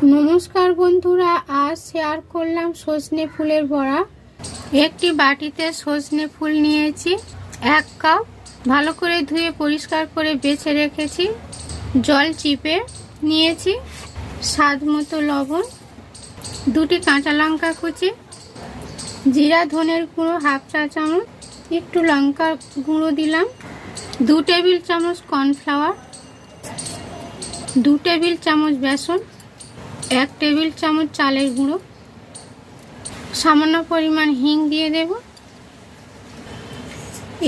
নমস্কার বন্ধুরা, আজ শেয়ার করলাম সজনে ফুলের বড়া। একটি বাটিতে সজনে ফুল নিয়েছি 1 কাপ, ভালো করে ধুয়ে পরিষ্কার করে বেছে রেখেছি। জল চিপে নিয়েছি, স্বাদ মতো লবণ, 2টি কাঁচা লঙ্কা কুচি, জিরা ধনের গুঁড়ো 1/2 চা চামচ, একটু লঙ্কার গুঁড়ো দিলাম, 2 টেবিল চামচ কর্নফ্লাওয়ার, 2 টেবিল চামচ বেসন, 1 টেবিল চামচ চালের গুঁড়ো, সামান্য পরিমাণ হিং দিয়ে দেব,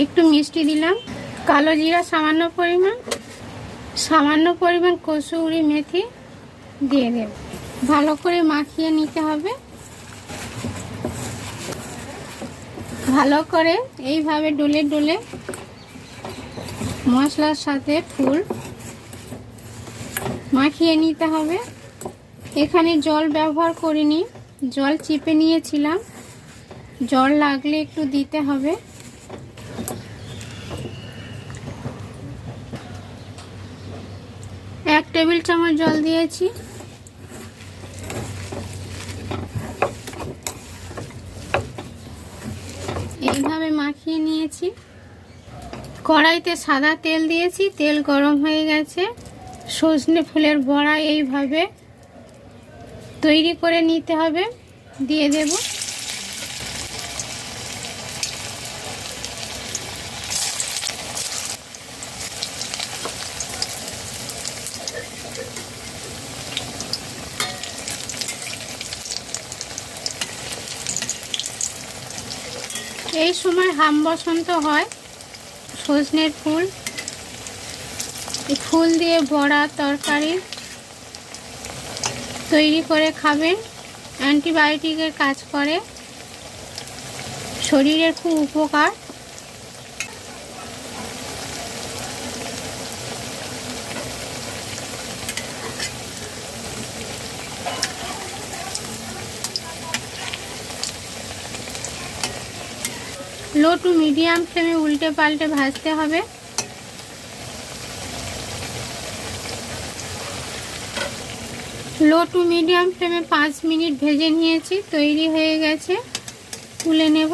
একটু মিষ্টি দিলাম, কালো জিরা সামান্য পরিমাণ কসুরি মেথি দিয়ে দেব। ভালো করে মাখিয়ে নিতে হবে। ভালো করে এইভাবে ডলে ডলে মশলার সাথে ফুল মাখিয়ে নিতে হবে। এখানে জল ব্যবহার করিনি, জল চিপে নিয়েছিলাম, জল লাগলে একটু দিতে হবে। এক টেবিল চামচ জল দিয়েছি। এইভাবে মাখিয়ে নিয়েছি। কড়াইতে সাদা তেল দিয়েছি, তেল গরম হয়ে গেছে। সজনে ফুলের বড়া এইভাবে তৈরি করে নিতে হবে, দিয়ে দেব। এই সময় হাম বসন্ত হয়। সজনের ফুল দিয়ে বড়া তরকারি তৈরি করে খাবেন। অ্যান্টিবায়োটিকের কাজ করে, শরীরের খুব উপকার। লো টু মিডিয়াম ফ্লেমে উল্টে পাল্টে ভাজতে হবে। লো টু মিডিয়াম ফ্লেমে 5 মিনিট ভেজে নিয়েছি, তৈরি হয়ে গেছে। তুলে নেব।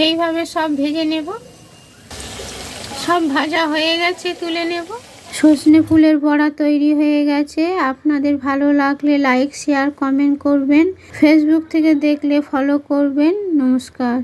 এইভাবে সব ভেজে নেব। সব ভাজা হয়ে গেছে, তুলে নেব। সজনে ফুলের বড়া তৈরি হয়ে গেছে। আপনাদের ভালো লাগলে লাইক, শেয়ার, কমেন্ট করবেন। ফেসবুক থেকে দেখলে ফলো করবেন। নমস্কার।